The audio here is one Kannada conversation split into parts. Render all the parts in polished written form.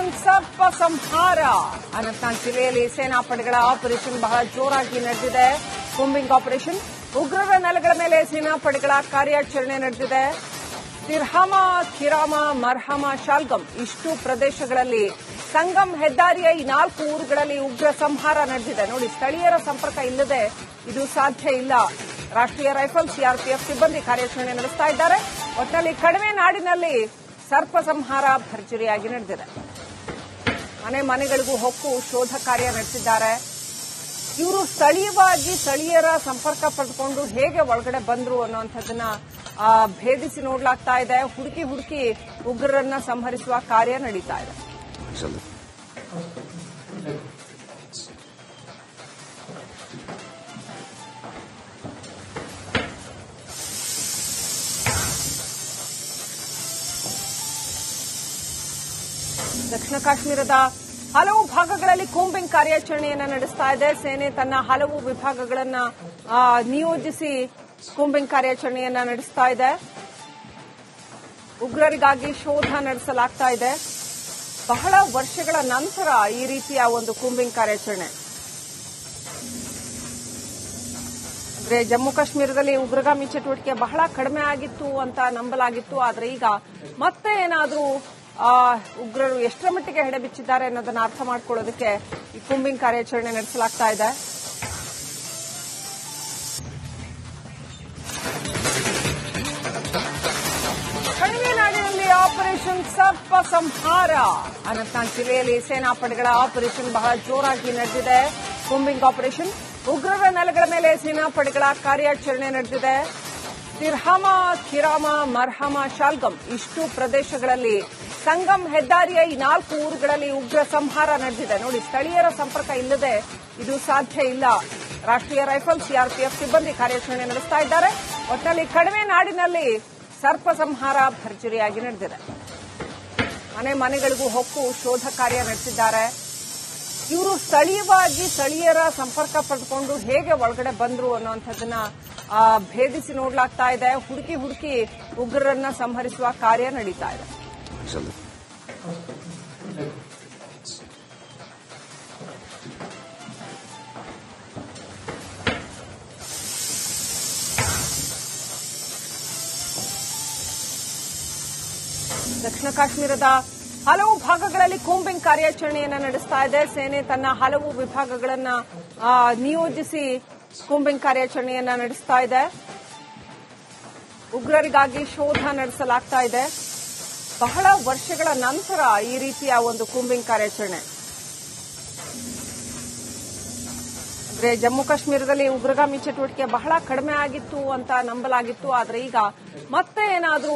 ಆಪರೇಷನ್ ಸರ್ಪ ಸಂಹಾರ. ಅನಂತನಾಗ್ ಜಿಲ್ಲೆಯಲ್ಲಿ ಸೇನಾಪಡೆಗಳ ಆಪರೇಷನ್ ಬಹಳ ಜೋರಾಗಿ ನಡೆದಿದೆ. Combing operation. ಉಗ್ರರ ನೆಲೆಗಳ ಮೇಲೆ ಸೇನಾಪಡೆಗಳ ಕಾರ್ಯಾಚರಣೆ ನಡೆದಿದೆ. ತಿರ್ಹಾಮ, ಖಿರಾಮ, ಮರ್ಹಾಮ, ಶಾಲ್ಗಮ್ ಇಷ್ಟು ಪ್ರದೇಶಗಳಲ್ಲಿ ಸಂಗಮ್ ಹೆದ್ದಾರಿಯ ಈ 4 ಊರುಗಳಲ್ಲಿ ಉಗ್ರ ಸಂಹಾರ ನಡೆದಿದೆ. ನೋಡಿ, ಸ್ಥಳೀಯರ ಸಂಪರ್ಕ ಇಲ್ಲದೆ ಇದು ಸಾಧ್ಯ ಇಲ್ಲ. ರಾಷ್ಟ್ರೀಯ ರೈಫಲ್, ಸಿಆರ್ಪಿಎಫ್ ಸಿಬ್ಬಂದಿ ಕಾರ್ಯಾಚರಣೆ ನಡೆಸ್ತಾ ಇದ್ದಾರೆ. ಒಟ್ಟಿನಲ್ಲಿ ಕಡಿಮೆ ನಾಡಿನಲ್ಲಿ ಸರ್ಪ ಸಂಹಾರ ಭರ್ಜರಿಯಾಗಿ ನಡೆದಿದೆ. ಮನೆಗಳಿಗೂ ಹೊಕ್ಕು ಶೋಧ ಕಾರ್ಯ ನಡೆಸಿದ್ದಾರೆ. ಇವರು ಸ್ಥಳೀಯವಾಗಿ ಸ್ಥಳೀಯರ ಸಂಪರ್ಕ ಪಡೆದುಕೊಂಡು ಹೇಗೆ ಒಳಗಡೆ ಬಂದ್ರು ಅನ್ನುವಂಥದ್ದನ್ನ ಭೇದಿಸಿ ನೋಡಲಾಗ್ತಾ ಇದೆ. ಹುಡುಕಿ ಉಗ್ರರನ್ನ ಸಂಹರಿಸುವ ಕಾರ್ಯ ನಡೀತಾ ಇದೆ. ದಕ್ಷಿಣ ಕಾಶ್ಮೀರದ ಹಲವು ಭಾಗಗಳಲ್ಲಿ ಕೂಂಬಿಂಗ್ ಕಾರ್ಯಾಚರಣೆಯನ್ನ ನಡೆಸ್ತಾ ಇದೆ. ಸೇನೆ ತನ್ನ ಹಲವು ವಿಭಾಗಗಳನ್ನ ನಿಯೋಜಿಸಿ ಕೂಂಬಿಂಗ್ ಕಾರ್ಯಾಚರಣೆಯನ್ನ ನಡೆಸ್ತಾ ಇದೆ. ಉಗ್ರರಿಗಾಗಿ ಶೋಧ ನಡೆಸಲಾಗ್ತಾ ಇದೆ. ಬಹಳ ವರ್ಷಗಳ ನಂತರ ಈ ರೀತಿಯ ಒಂದು ಕೂಂಬಿಂಗ್ ಕಾರ್ಯಾಚರಣೆ. ಅಂದ್ರೆ ಜಮ್ಮು ಕಾಶ್ಮೀರದಲ್ಲಿ ಉಗ್ರಗಾಮಿ ಚಟುವಟಿಕೆ ಬಹಳ ಕಡಿಮೆ ಆಗಿತ್ತು ಅಂತ ನಂಬಲಾಗಿತ್ತು. ಆದ್ರೆ ಈಗ ಮತ್ತೆ ಏನಾದರೂ ಉಗ್ರರು ಎಷ್ಟರ ಮಟ್ಟಿಗೆ ಹೆಡೆಬಿಚ್ಚಿದ್ದಾರೆ ಅನ್ನೋದನ್ನ ಅರ್ಥ ಮಾಡ್ಕೊಳ್ಳೋದಕ್ಕೆ ಈ ಕೂಂಬಿಂಗ್ ಕಾರ್ಯಾಚರಣೆ ನಡೆಸಲಾಗ್ತಾ ಇದೆ. ಕಣಿವೆ ನಾಡಿನಲ್ಲಿ ಆಪರೇಷನ್ ಸರ್ಪ ಸಂಹಾರ. ಅನಂತನಾಗ್ ಜಿಲ್ಲೆಯಲ್ಲಿ ಸೇನಾಪಡೆಗಳ ಆಪರೇಷನ್ ಬಹಳ ಜೋರಾಗಿ ನಡೆದಿದೆ. Combing operation. ಉಗ್ರರ ನೆಲೆಗಳ ಮೇಲೆ ಸೇನಾಪಡೆಗಳ ಕಾರ್ಯಾಚರಣೆ ನಡೆದಿದೆ. ತಿರ್ಹಾಮ, ಖಿರಾಮ, ಮರ್ಹಾಮ, ಶಾಲ್ಗಮ್ ಇಷ್ಟು ಪ್ರದೇಶಗಳಲ್ಲಿ ಸಂಗಮ್ ಹೆದ್ದಾರಿಯ ಈ 4 ಊರುಗಳಲ್ಲಿ ಉಗ್ರ ಸಂಹಾರ ನಡೆದಿದೆ. ನೋಡಿ, ಸ್ಥಳೀಯರ ಸಂಪರ್ಕ ಇಲ್ಲದೆ ಇದು ಸಾಧ್ಯ ಇಲ್ಲ. ರಾಷ್ಟ್ರೀಯ ರೈಫಲ್, ಸಿಆರ್ಪಿಎಫ್ ಸಿಬ್ಬಂದಿ ಕಾರ್ಯಾಚರಣೆ ನಡೆಸ್ತಾ ಇದ್ದಾರೆ. ಒಟ್ಟಿನಲ್ಲಿ ಕಡಿಮೆ ನಾಡಿನಲ್ಲಿ ಸರ್ಪ ಸಂಹಾರ ಭರ್ಜರಿಯಾಗಿ ನಡೆದಿದೆ. ಮನೆಗಳಿಗೂ ಹೊಕ್ಕು ಶೋಧ ಕಾರ್ಯ ನಡೆಸಿದ್ದಾರೆ. ಇವರು ಸ್ಥಳೀಯವಾಗಿ ಸ್ಥಳೀಯರ ಸಂಪರ್ಕ ಪಡೆದುಕೊಂಡು ಹೇಗೆ ಒಳಗಡೆ ಬಂದ್ರು ಅನ್ನುವಂಥದ್ದನ್ನ ಭೇದಿಸಿ ನೋಡಲಾಗ್ತಾ ಇದೆ. ಹುಡುಕಿ ಉಗ್ರರನ್ನ ಸಂಹರಿಸುವ ಕಾರ್ಯ ನಡೀತಾ ಇದೆ. ದಕ್ಷಿಣ ಕಾಶ್ಮೀರದ ಹಲವು ಭಾಗಗಳಲ್ಲಿ ಕೂಂಬಿಂಗ್ ಕಾರ್ಯಾಚರಣೆಯನ್ನ ನಡೆಸ್ತಾ ಇದೆ. ಸೇನೆ ತನ್ನ ಹಲವು ವಿಭಾಗಗಳನ್ನ ನಿಯೋಜಿಸಿ ಕೂಂಬಿಂಗ್ ಕಾರ್ಯಾಚರಣೆಯನ್ನ ನಡೆಸ್ತಾ ಇದೆ. ಉಗ್ರರಿಗಾಗಿ ಶೋಧ ನಡೆಸಲಾಗ್ತಾ ಇದೆ. ಬಹಳ ವರ್ಷಗಳ ನಂತರ ಈ ರೀತಿಯ ಒಂದು ಕೂಂಬಿಂಗ್ ಕಾರ್ಯಾಚರಣೆ. ಅಂದ್ರೆ ಜಮ್ಮು ಕಾಶ್ಮೀರದಲ್ಲಿ ಉಗ್ರಗಾಮಿ ಚಟುವಟಿಕೆ ಬಹಳ ಕಡಿಮೆ ಆಗಿತ್ತು ಅಂತ ನಂಬಲಾಗಿತ್ತು. ಆದ್ರೆ ಈಗ ಮತ್ತೆ ಏನಾದರೂ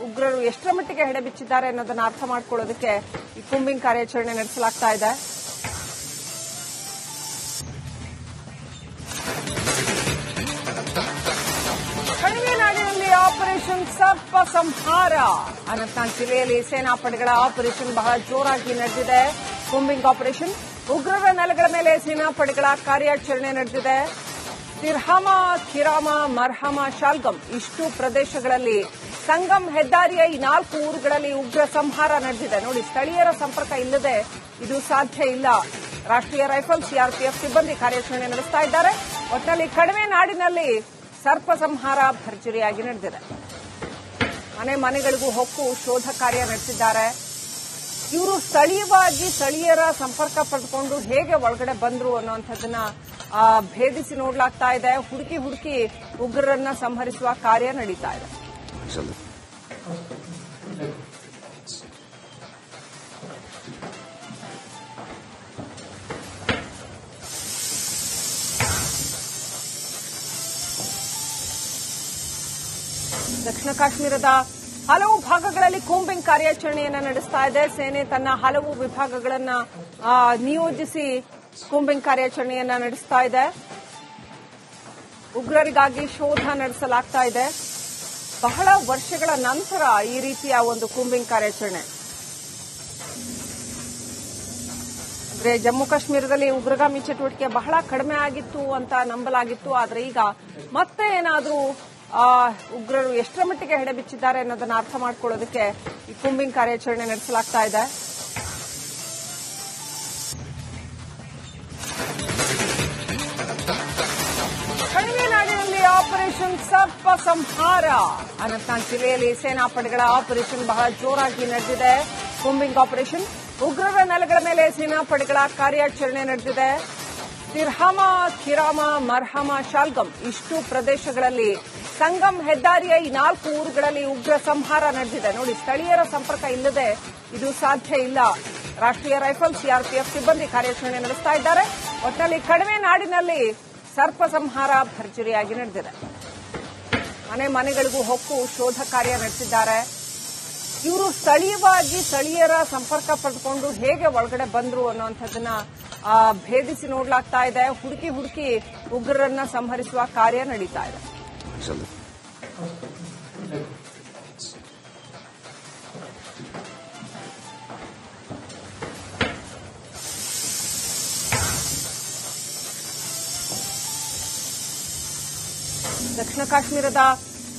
ಉಗ್ರರು ಎಷ್ಟರ ಮಟ್ಟಿಗೆ ಹೆಡೆಬಿಚ್ಚಿದ್ದಾರೆ ಅನ್ನೋದನ್ನ ಅರ್ಥ ಮಾಡ್ಕೊಳ್ಳೋದಕ್ಕೆ ಈ ಕೂಂಬಿಂಗ್ ಕಾರ್ಯಾಚರಣೆ ನಡೆಸಲಾಗ್ತಾ ಇದೆ. ಕಣಿವೆ ನಾಡಿನಲ್ಲಿ ಆಪರೇಷನ್ ಸರ್ಪ ಸಂಹಾರ. ಅನಂತನಾಗ್ ಜಿಲ್ಲೆಯಲ್ಲಿ ಸೇನಾಪಡೆಗಳ ಆಪರೇಷನ್ ಬಹಳ ಜೋರಾಗಿ ನಡೆದಿದೆ. Combing operation. ಉಗ್ರರ ನೆಲೆಗಳ ಮೇಲೆ ಸೇನಾಪಡೆಗಳ ಕಾರ್ಯಾಚರಣೆ ನಡೆದಿದೆ. ತಿರ್ಹಾಮ, ಖಿರಾಮ, ಮರ್ಹಾಮ, ಶಾಲ್ಗಮ್ ಇಷ್ಟು ಪ್ರದೇಶಗಳಲ್ಲಿ ಸಂಗಮ್ ಹೆದ್ದಾರಿಯ ಈ 4 ಊರುಗಳಲ್ಲಿ ಉಗ್ರ ಸಂಹಾರ ನಡೆದಿದೆ. ನೋಡಿ, ಸ್ಥಳೀಯರ ಸಂಪರ್ಕ ಇಲ್ಲದೆ ಇದು ಸಾಧ್ಯ ಇಲ್ಲ. ರಾಷ್ಟ್ರೀಯ ರೈಫಲ್, ಸಿಆರ್ಪಿಎಫ್ ಸಿಬ್ಬಂದಿ ಕಾರ್ಯಾಚರಣೆ ನಡೆಸ್ತಾ ಇದ್ದಾರೆ. ಒಟ್ಟಿನಲ್ಲಿ ಕಡಿಮೆ ನಾಡಿನಲ್ಲಿ ಸರ್ಪ ಸಂಹಾರ ಭರ್ಜರಿಯಾಗಿ ನಡೆದಿದೆ. ಮನೆಗಳಿಗೂ ಹೊಕ್ಕು ಶೋಧ ಕಾರ್ಯ ನಡೆಸಿದ್ದಾರೆ. ಇವರು ಸ್ಥಳೀಯವಾಗಿ ಸ್ಥಳೀಯರ ಸಂಪರ್ಕ ಪಡೆದುಕೊಂಡು ಹೇಗೆ ಒಳಗಡೆ ಬಂದ್ರು ಅನ್ನುವಂಥದ್ದನ್ನ ಭೇದಿಸಿ ನೋಡಲಾಗ್ತಾ ಇದೆ. ಹುಡುಕಿ ಉಗ್ರರನ್ನ ಸಂಹರಿಸುವ ಕಾರ್ಯ ನಡೀತಾ ಇದೆ. ದಕ್ಷಿಣ ಕಾಶ್ಮೀರದ ಹಲವು ಭಾಗಗಳಲ್ಲಿ ಕೂಂಬಿಂಗ್ ಕಾರ್ಯಾಚರಣೆಯನ್ನ ನಡೆಸ್ತಾ ಇದೆ. ಸೇನೆ ತನ್ನ ಹಲವು ವಿಭಾಗಗಳನ್ನ ನಿಯೋಜಿಸಿ ಕೂಂಬಿಂಗ್ ಕಾರ್ಯಾಚರಣೆಯನ್ನ ನಡೆಸ್ತಾ ಇದೆ. ಉಗ್ರರಿಗಾಗಿ ಶೋಧ ನಡೆಸಲಾಗ್ತಾ ಇದೆ. ಬಹಳ ವರ್ಷಗಳ ನಂತರ ಈ ರೀತಿಯ ಒಂದು ಕೂಂಬಿಂಗ್ ಕಾರ್ಯಾಚರಣೆ. ಅಂದ್ರೆ ಜಮ್ಮು ಕಾಶ್ಮೀರದಲ್ಲಿ ಉಗ್ರಗಾಮಿ ಚಟುವಟಿಕೆ ಬಹಳ ಕಡಿಮೆ ಆಗಿತ್ತು ಅಂತ ನಂಬಲಾಗಿತ್ತು. ಆದ್ರೆ ಈಗ ಮತ್ತೆ ಏನಾದರೂ ಉಗ್ರರು ಎಷ್ಟರ ಮಟ್ಟಿಗೆ ಹೆಡೆಬಿಚ್ಚಿದ್ದಾರೆ ಅನ್ನೋದನ್ನ ಅರ್ಥ ಮಾಡ್ಕೊಳ್ಳೋದಕ್ಕೆ ಈ ಕೂಂಬಿಂಗ್ ಕಾರ್ಯಾಚರಣೆ ನಡೆಸಲಾಗ್ತಾ ಇದೆ. ಸಂಹಾರ. ಅನಂತನಾಗ್ ಜಿಲ್ಲೆಯಲ್ಲಿ ಸೇನಾಪಡೆಗಳ ಆಪರೇಷನ್ ಬಹಳ ಜೋರಾಗಿ ನಡೆದಿದೆ. Combing operation. ಉಗ್ರರ ನೆಲೆಗಳ ಮೇಲೆ ಸೇನಾಪಡೆಗಳ ಕಾರ್ಯಾಚರಣೆ ನಡೆದಿದೆ. ತಿರ್ಹಮ, ಖಿರಾಮ, ಮರ್ಹಮ, ಶಾಲ್ಗಮ್ ಇಷ್ಟು ಪ್ರದೇಶಗಳಲ್ಲಿ ಸಂಗಮ್ ಹೆದ್ದಾರಿಯ ಈ 4 ಊರುಗಳಲ್ಲಿ ಉಗ್ರ ಸಂಹಾರ ನಡೆದಿದೆ. ನೋಡಿ, ಸ್ಥಳೀಯರ ಸಂಪರ್ಕ ಇಲ್ಲದೆ ಇದು ಸಾಧ್ಯ ಇಲ್ಲ. ರಾಷ್ಟ್ರೀಯ ರೈಫಲ್, ಸಿಆರ್ಪಿಎಫ್ ಸಿಬ್ಬಂದಿ ಕಾರ್ಯಾಚರಣೆ ನಡೆಸ್ತಾ ಇದ್ದಾರೆ. ಒಟ್ಟಿನಲ್ಲಿ ಕಡಿಮೆ ನಾಡಿನಲ್ಲಿ ಸರ್ಪ ಸಂಹಾರ ಭರ್ಜರಿಯಾಗಿ ನಡೆದಿದೆ. ಮನೆಗಳಿಗೂ ಹೊಕ್ಕು ಶೋಧ ಕಾರ್ಯ ನಡೆಸಿದ್ದಾರೆ. ಇವರು ಸ್ಥಳೀಯರ ಸಂಪರ್ಕ ಪಡೆದುಕೊಂಡು ಹೇಗೆ ಒಳಗಡೆ ಬಂದ್ರು ಅನ್ನುವಂಥದ್ದನ್ನ ಭೇದಿಸಿ ನೋಡಲಾಗ್ತಾ ಇದೆ. ಹುಡುಕಿ ಉಗ್ರರನ್ನ ಸಂಹರಿಸುವ ಕಾರ್ಯ ನಡೀತಾ ಇದೆ. ದಕ್ಷಿಣ ಕಾಶ್ಮೀರದ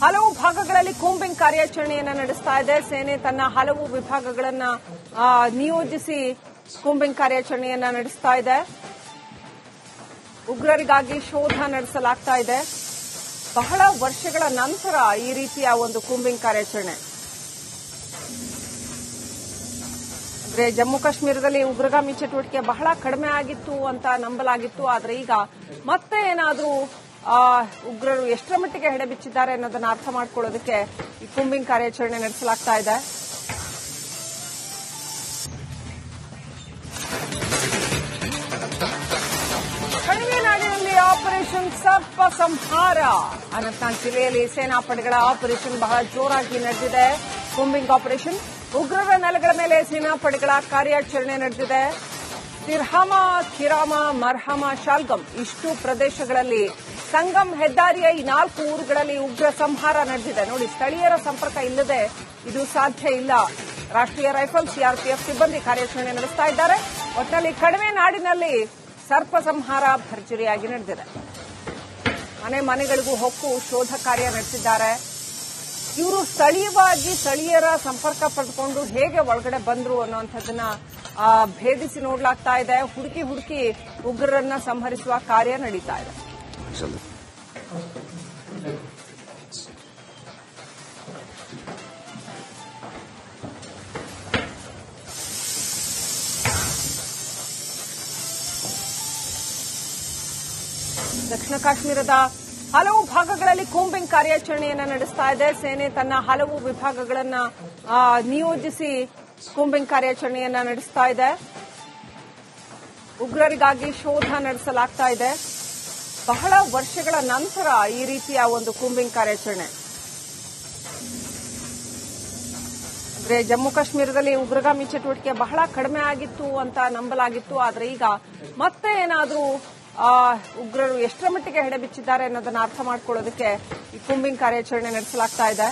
ಹಲವು ಭಾಗಗಳಲ್ಲಿ ಕೂಂಬಿಂಗ್ ಕಾರ್ಯಾಚರಣೆಯನ್ನ ನಡೆಸ್ತಾ ಇದೆ. ಸೇನೆ ತನ್ನ ಹಲವು ವಿಭಾಗಗಳನ್ನ ನಿಯೋಜಿಸಿ ಕೂಂಬಿಂಗ್ ಕಾರ್ಯಾಚರಣೆಯನ್ನ ನಡೆಸ್ತಾ ಇದೆ. ಉಗ್ರರಿಗಾಗಿ ಶೋಧ ನಡೆಸಲಾಗ್ತಾ ಇದೆ. ಬಹಳ ವರ್ಷಗಳ ನಂತರ ಈ ರೀತಿಯ ಒಂದು ಕೂಂಬಿಂಗ್ ಕಾರ್ಯಾಚರಣೆ. ಅಂದ್ರೆ ಜಮ್ಮು ಕಾಶ್ಮೀರದಲ್ಲಿ ಉಗ್ರಗಾಮಿ ಚಟುವಟಿಕೆ ಬಹಳ ಕಡಿಮೆ ಆಗಿತ್ತು ಅಂತ ನಂಬಲಾಗಿತ್ತು. ಆದ್ರೆ ಈಗ ಮತ್ತೆ ಏನಾದರೂ ಉಗ್ರರು ಎಷ್ಟರ ಮಟ್ಟಿಗೆ ಹೆಡೆಬಿಚ್ಚಿದ್ದಾರೆ ಅನ್ನೋದನ್ನ ಅರ್ಥ ಮಾಡ್ಕೊಳ್ಳೋದಕ್ಕೆ ಈ ಕೂಂಬಿಂಗ್ ಕಾರ್ಯಾಚರಣೆ ನಡೆಸಲಾಗ್ತಾ ಇದೆ. ಕಣಿವೆ ನಾಡಿನಲ್ಲಿ ಆಪರೇಷನ್ ಸರ್ಪ ಸಂಹಾರ. ಅನಂತನಾಗ್ ಜಿಲ್ಲೆಯಲ್ಲಿ ಸೇನಾಪಡೆಗಳ ಆಪರೇಷನ್ ಬಹಳ ಜೋರಾಗಿ ನಡೆದಿದೆ. Combing operation. ಉಗ್ರರ ನೆಲೆಗಳ ಮೇಲೆ ಸೇನಾಪಡೆಗಳ ಕಾರ್ಯಾಚರಣೆ ನಡೆದಿದೆ. ತಿರ್ಹಮ, ಖಿರಾಮ, ಮರ್ಹಮ, ಶಾಲ್ಗಮ್ ಇಷ್ಟು ಪ್ರದೇಶಗಳಲ್ಲಿ ಸಂಗಮ್ ಹೆದ್ದಾರಿಯ ಈ 4 ಊರುಗಳಲ್ಲಿ ಉಗ್ರ ಸಂಹಾರ ನಡೆದಿದೆ. ನೋಡಿ, ಸ್ಥಳೀಯರ ಸಂಪರ್ಕ ಇಲ್ಲದೆ ಇದು ಸಾಧ್ಯ ಇಲ್ಲ. ರಾಷ್ಟ್ರೀಯ ರೈಫಲ್, ಸಿಆರ್ಪಿಎಫ್ ಸಿಬ್ಬಂದಿ ಕಾರ್ಯಾಚರಣೆ ನಡೆಸ್ತಾ ಇದ್ದಾರೆ. ಒಟ್ಟಿನಲ್ಲಿ ಕಡಿಮೆ ನಾಡಿನಲ್ಲಿ ಸರ್ಪ ಸಂಹಾರ ಭರ್ಜರಿಯಾಗಿ ನಡೆದಿದೆ. ಮನೆಗಳಿಗೂ ಹೊಕ್ಕು ಶೋಧ ಕಾರ್ಯ ನಡೆಸಿದ್ದಾರೆ. ಇವರು ಸ್ಥಳೀಯರ ಸಂಪರ್ಕ ಪಡೆದುಕೊಂಡು ಹೇಗೆ ಒಳಗಡೆ ಬಂದ್ರು ಅನ್ನುವಂಥದ್ದನ್ನ ಭೇದಿಸಿ ನೋಡಲಾಗ್ತಾ ಇದೆ. ಹುಡುಕಿ ಉಗ್ರರನ್ನ ಸಂಹರಿಸುವ ಕಾರ್ಯ ನಡೀತಾ ಇದೆ. ದಕ್ಷಿಣ ಕಾಶ್ಮೀರದ ಹಲವು ಭಾಗಗಳಲ್ಲಿ ಕೂಂಬಿಂಗ್ ಕಾರ್ಯಾಚರಣೆಯನ್ನ ನಡೆಸ್ತಾ ಇದೆ. ಸೇನೆ ತನ್ನ ಹಲವು ವಿಭಾಗಗಳನ್ನ ನಿಯೋಜಿಸಿ ಕೂಂಬಿಂಗ್ ಕಾರ್ಯಾಚರಣೆಯನ್ನ ನಡೆಸ್ತಾ ಇದೆ. ಉಗ್ರರಿಗಾಗಿ ಶೋಧ ನಡೆಸಲಾಗ್ತಾ ಇದೆ. ಬಹಳ ವರ್ಷಗಳ ನಂತರ ಈ ರೀತಿಯ ಒಂದು ಕೂಂಬಿಂಗ್ ಕಾರ್ಯಾಚರಣೆ. ಅಂದ್ರೆ ಜಮ್ಮು ಕಾಶ್ಮೀರದಲ್ಲಿ ಉಗ್ರಗಾಮಿ ಚಟುವಟಿಕೆ ಬಹಳ ಕಡಿಮೆ ಆಗಿತ್ತು ಅಂತ ನಂಬಲಾಗಿತ್ತು. ಆದ್ರೆ ಈಗ ಮತ್ತೆ ಏನಾದರೂ ಉಗ್ರರು ಎಷ್ಟರ ಮಟ್ಟಿಗೆ ಹೆಡೆಬಿಚ್ಚಿದ್ದಾರೆ ಅನ್ನೋದನ್ನ ಅರ್ಥ ಮಾಡ್ಕೊಳ್ಳೋದಕ್ಕೆ ಈ ಕೂಂಬಿಂಗ್ ಕಾರ್ಯಾಚರಣೆ ನಡೆಸಲಾಗ್ತಾ ಇದೆ.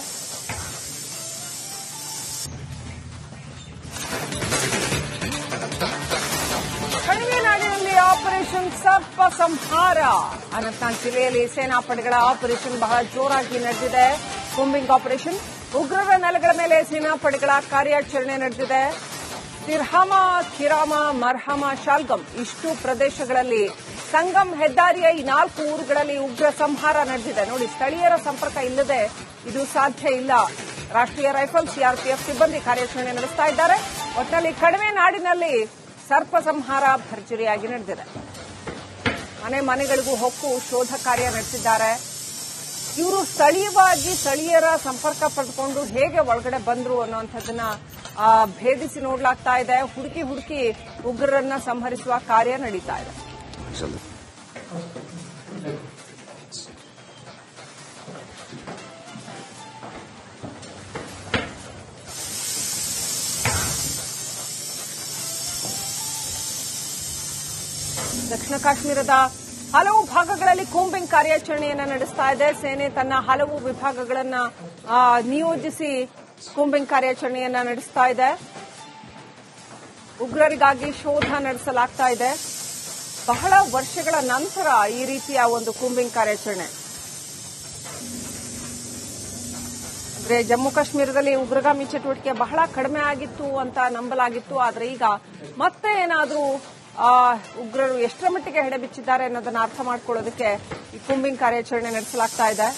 ಕಣಿವೆ ನಾಡಿನಲ್ಲಿ ಆಪರೇಷನ್ ಸರ್ಪ ಸಂಹಾರ. ಅನಂತನಾಗ್ ಜಿಲ್ಲೆಯಲ್ಲಿ ಸೇನಾಪಡೆಗಳ ಆಪರೇಷನ್ ಬಹಳ ಜೋರಾಗಿ ನಡೆದಿದೆ. Combing operation. ಉಗ್ರರ ನೆಲೆಗಳ ಮೇಲೆ ಸೇನಾಪಡೆಗಳ ಕಾರ್ಯಾಚರಣೆ ನಡೆದಿದೆ. ತಿರ್ಹಮ, ಖಿರಾಮ, ಮರ್ಹಮ, ಶಾಲ್ಗಮ್ ಇಷ್ಟು ಪ್ರದೇಶಗಳಲ್ಲಿ ಸಂಗಮ್ ಹೆದ್ದಾರಿಯ ಈ 4 ಊರುಗಳಲ್ಲಿ ಉಗ್ರ ಸಂಹಾರ ನಡೆದಿದೆ. ನೋಡಿ, ಸ್ಥಳೀಯರ ಸಂಪರ್ಕ ಇಲ್ಲದೆ ಇದು ಸಾಧ್ಯ ಇಲ್ಲ. ರಾಷ್ಟ್ರೀಯ ರೈಫಲ್, ಸಿಆರ್ಪಿಎಫ್ ಸಿಬ್ಬಂದಿ ಕಾರ್ಯಾಚರಣೆ ನಡೆಸ್ತಾ ಇದ್ದಾರೆ. ಒಟ್ಟಿನಲ್ಲಿ ಕಡಿಮೆ ನಾಡಿನಲ್ಲಿ ಸರ್ಪ ಸಂಹಾರ ಭರ್ಜರಿಯಾಗಿ ನಡೆದಿದೆ. ಮನೆಗಳಿಗೂ ಹೊಕ್ಕು ಶೋಧ ಕಾರ್ಯ ನಡೆಸಿದ್ದಾರೆ. ಇವರು ಸ್ಥಳೀಯರ ಸಂಪರ್ಕ ಪಡೆದುಕೊಂಡು ಹೇಗೆ ಒಳಗಡೆ ಬಂದ್ರು ಅನ್ನುವಂಥದ್ದನ್ನ ಭೇದಿಸಿ ನೋಡಲಾಗ್ತಾ ಇದೆ. ಹುಡುಕಿ ಉಗ್ರರನ್ನ ಸಂಹರಿಸುವ ಕಾರ್ಯ ನಡೀತಾ ಇದೆ. ದಕ್ಷಿಣ ಕಾಶ್ಮೀರದ ಹಲವು ಭಾಗಗಳಲ್ಲಿ ಕೂಂಬಿಂಗ್ ಕಾರ್ಯಾಚರಣೆಯನ್ನ ನಡೆಸ್ತಾ ಇದೆ. ಸೇನೆ ತನ್ನ ಹಲವು ವಿಭಾಗಗಳನ್ನ ನಿಯೋಜಿಸಿ ಕೂಂಬಿಂಗ್ ಕಾರ್ಯಾಚರಣೆಯನ್ನ ನಡೆಸ್ತಾ ಇದೆ. ಉಗ್ರರಿಗಾಗಿ ಶೋಧ ನಡೆಸಲಾಗ್ತಾ ಇದೆ. ಬಹಳ ವರ್ಷಗಳ ನಂತರ ಈ ರೀತಿಯ ಒಂದು ಕೂಂಬಿಂಗ್ ಕಾರ್ಯಾಚರಣೆ. ಅಂದ್ರೆ ಜಮ್ಮು ಕಾಶ್ಮೀರದಲ್ಲಿ ಉಗ್ರಗಾಮಿ ಚಟುವಟಿಕೆ ಬಹಳ ಕಡಿಮೆ ಆಗಿತ್ತು ಅಂತ ನಂಬಲಾಗಿತ್ತು. ಆದ್ರೆ ಈಗ ಮತ್ತೆ ಏನಾದರೂ ಉಗ್ರರು ಎಷ್ಟರ ಮಟ್ಟಿಗೆ ಹೆಡೆಬಿಚ್ಚಿದ್ದಾರೆ ಅನ್ನೋದನ್ನ ಅರ್ಥ ಮಾಡ್ಕೊಳ್ಳೋದಕ್ಕೆ ಈ ಕೂಂಬಿಂಗ್ ಕಾರ್ಯಾಚರಣೆ ನಡೆಸಲಾಗ್ತಾ ಇದೆ.